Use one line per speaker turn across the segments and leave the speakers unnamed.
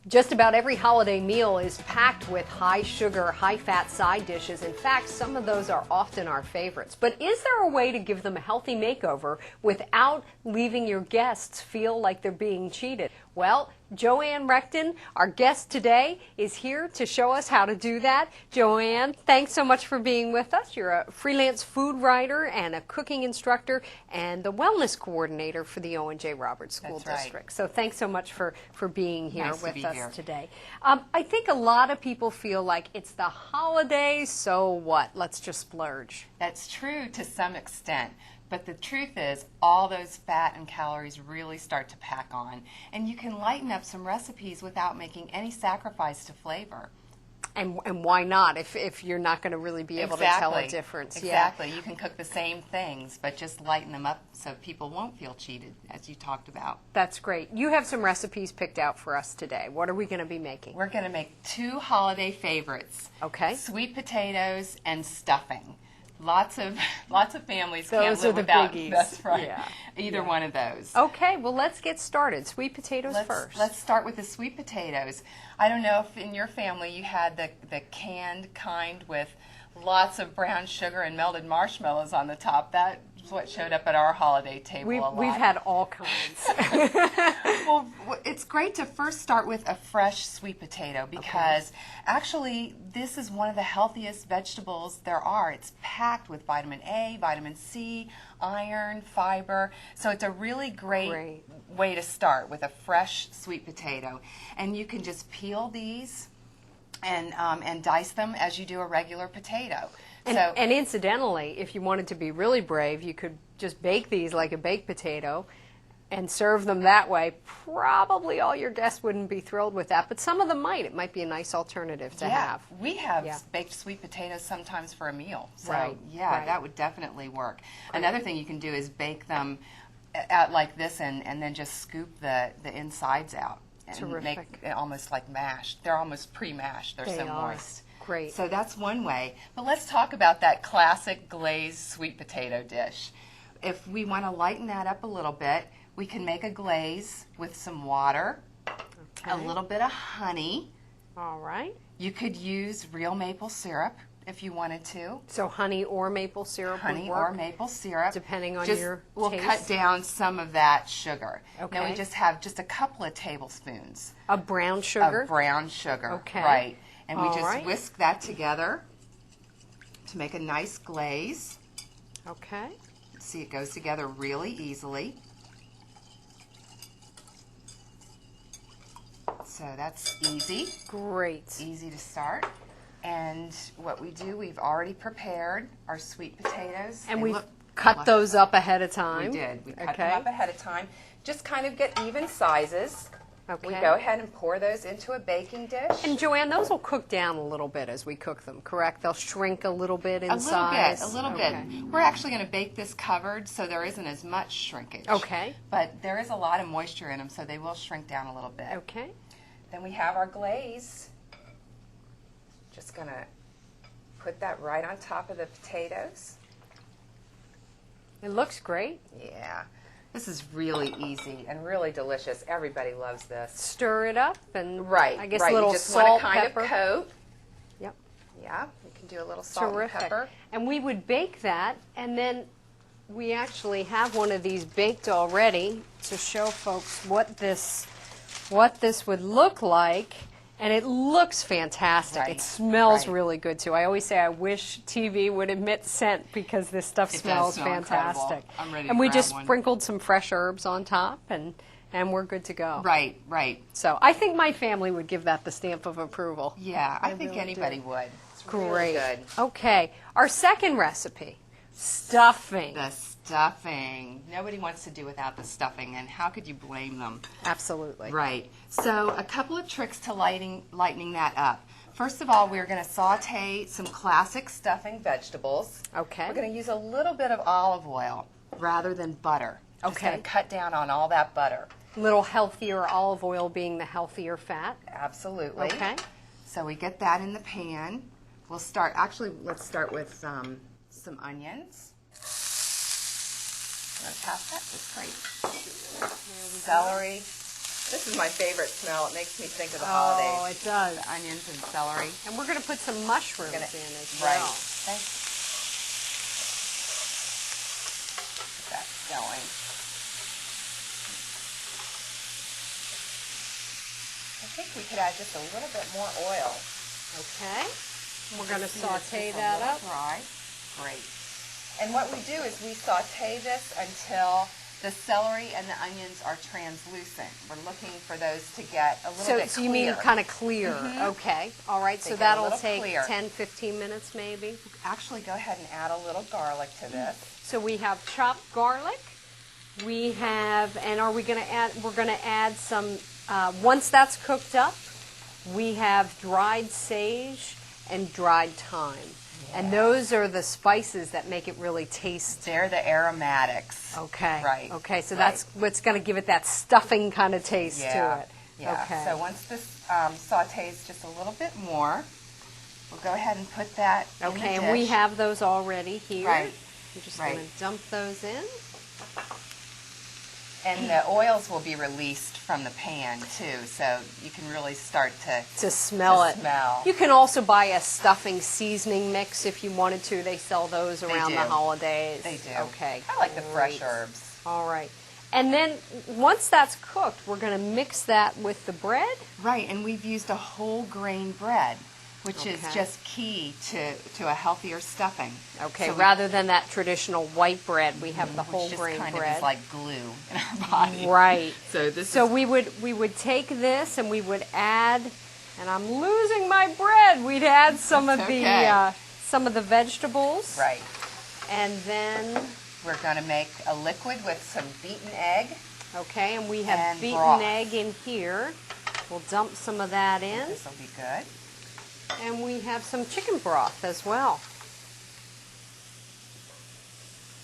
Just about every holiday meal is packed with high sugar, high fat side dishes. In fact, some of those are often our favorites. But is there a way to give them a healthy makeover without leaving your guests feel like they're being cheated? Well, Joanne Rechtin, our guest today, is here to show us how to do that. Joanne, thanks so much for being with us. You're a freelance food writer and a cooking instructor and the wellness coordinator for the Owen J. Roberts School District. So thanks so much for being here with us today. I think a lot of people feel like it's the holidays, so what? Let's just splurge.
That's true to some extent. But the truth is, all those fat and calories really start to pack on. And you can lighten up some recipes without making any sacrifice to flavor.
And why not if you're not going to really be able to tell a difference?
Exactly. Yeah. You can cook the same things, but just lighten them up so people won't feel cheated, as you talked about.
That's great. You have some recipes picked out for us today. What are we going to be making?
We're going to make two holiday favorites.
Okay.
Sweet potatoes and stuffing. Lots of families
those
can't live without.
Biggies.
That's right.
Yeah.
Either one of those.
Okay, well let's get started. Sweet potatoes first.
Let's start with the sweet potatoes. I don't know if in your family you had the canned kind with lots of brown sugar and melted marshmallows on the top. That's what showed up at our holiday table a lot.
We've had all kinds.
Well, it's great to first start with a fresh sweet potato because actually this is one of the healthiest vegetables there are. It's packed with vitamin A, vitamin C, iron, fiber. So it's a really great way to start with a fresh sweet potato. And you can just peel these and dice them as you do a regular potato.
And incidentally, if you wanted to be really brave, you could just bake these like a baked potato and serve them that way. Probably all your guests wouldn't be thrilled with that, but some of them might. It might be a nice alternative to have.
We have baked sweet potatoes sometimes for a meal. So
right.
That would definitely work. Another thing you can do is bake them out like this and then just scoop the insides out. And make it almost like mashed. They're almost pre-mashed. They're so moist.
Great.
So that's one way. But let's talk about that classic glazed sweet potato dish. If we want to lighten that up a little bit, we can make a glaze with some water, a little bit of honey.
All right.
You could use real maple syrup if you wanted to.
So honey or maple syrup would work?
Honey or maple syrup.
Depending on your
We'll
taste.
cut down some of that sugar.
Okay.
Now we just have just a couple of tablespoons.
Of brown sugar?
Of brown sugar.
Okay.
Right. And we just whisk that together to make a nice glaze.
Okay.
See, it goes together really easily. So that's easy.
Great.
Easy to start. And what we do, we've already prepared our sweet potatoes.
And we've cut those up ahead of time.
We did. We cut them up ahead of time. Just kind of get even sizes. Okay. We go ahead and pour those into a baking dish.
And Joanne, those will cook down a little bit as we cook them, correct? They'll shrink a little bit in size?
A little bit. We're actually going to bake this covered so there isn't as much shrinkage.
Okay.
But there is a lot of moisture in them, so they will shrink down a little bit.
Okay.
Then we have our glaze. Just going to put that right on top of the potatoes.
It looks great.
Yeah. This is really easy and really delicious. Everybody loves this.
Stir it up and I guess a
you
little
just
salt,
want to kind
pepper.
of coat.
Yep.
Yeah, you can do a little salt and pepper.
And we would bake that, and then we actually have one of these baked already to show folks what this would look like. And it looks fantastic. It smells really good, too. I always say I wish TV would emit scent because this stuff smells fantastic.
I'm ready
and we just
one.
sprinkled some fresh herbs on top, and we're good to go.
Right, right.
So I think my family would give that the stamp of approval.
Yeah, I think anybody would. It's
Great.
Really good.
Okay. Our second recipe, stuffing.
The stuffing. Nobody wants to do without the stuffing, and how could you blame them?
Absolutely.
Right. So a couple of tricks to lightening that up. First of all, we're going to saute some classic stuffing vegetables.
Okay.
We're going to use a little bit of olive oil rather than butter.
Okay.
Just going to cut down on all that butter.
A little healthier, olive oil being the healthier fat.
Absolutely.
Okay.
So we get that in the pan. We'll start, actually, let's start with some onions. You want to pass that? That's great. Celery. This is my favorite smell. It makes me think of the
Oh,
holidays.
it does.
The onions and celery.
And we're going to put some mushrooms in as
Right.
well.
Okay. Get that going. I think we could add just a little bit more oil.
Okay. We're going to
Just need it
saute
just a
that
little
up.
Dry. Great. And what we do is we saute this until the celery and the onions are translucent. We're looking for those to get a little bit clear.
So you mean kind of clear. Okay. All right.
They
So
get a
that'll
little
take
clear.
10, 15 minutes maybe.
Actually, go ahead and add a little garlic to this.
So we have chopped garlic. We have, and are we going to add, we're going to add some, once that's cooked up, we have dried sage and dried thyme. Yeah. And those are the spices that make it really taste.
They're the aromatics.
Okay.
Right.
Okay, so that's what's going to give it that stuffing kind of taste to it.
Yeah.
Okay.
So once this sautés just a little bit more, we'll go ahead and put that in the
Okay,
dish.
and we have those already here.
Right.
We're just going to dump those in.
And the oils will be released from the pan too, so you can really start
to smell it. You can also buy a stuffing seasoning mix if you wanted to. They sell those around the holidays.
They do.
Okay.
I like the fresh herbs.
All right. And then once that's cooked, we're going to mix that with the bread.
Right, and we've used a whole grain bread, which is just key to a healthier stuffing.
Okay,
so
rather than that traditional white bread, we have the whole grain
kind
bread.
Of is like glue in our body.
Right.
So
we would take this and we would add, and I'm losing my bread. We'd add some of the vegetables.
Right.
And then
we're going to make a liquid with some beaten egg.
Okay, and we have beaten
broth.
egg in here. We'll dump some of that in.
This will be good.
And we have some chicken broth as well.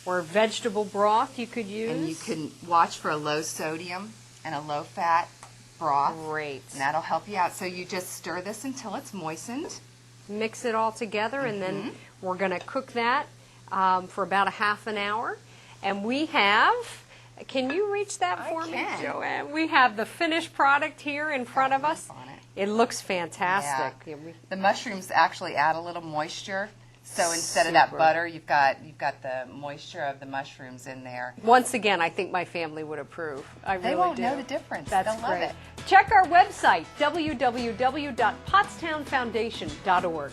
Or vegetable broth you could use.
And you can watch for a low sodium and a low fat broth.
Great.
And that'll help you out. So you just stir this until it's moistened.
Mix it all together, and then we're going to cook that for about a half an hour. And we have, can you reach that for me, Joanne? We have the finished product here in front of us. It looks fantastic.
Yeah. The mushrooms actually add a little moisture. So instead of that butter, you've got the moisture of the mushrooms in there.
Once again, I think my family would approve.
They won't know the difference.
That's
They'll love it.
Check our website, www.pottstownfoundation.org.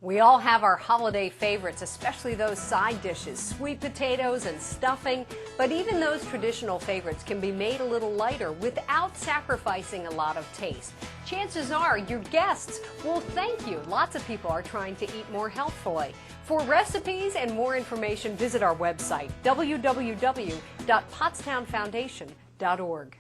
We all have our holiday favorites, especially those side dishes, sweet potatoes and stuffing, but even those traditional favorites can be made a little lighter without sacrificing a lot of taste. Chances are your guests will thank you. Lots of people are trying to eat more healthfully. For recipes and more information, visit our website, www.pottstownfoundation.org.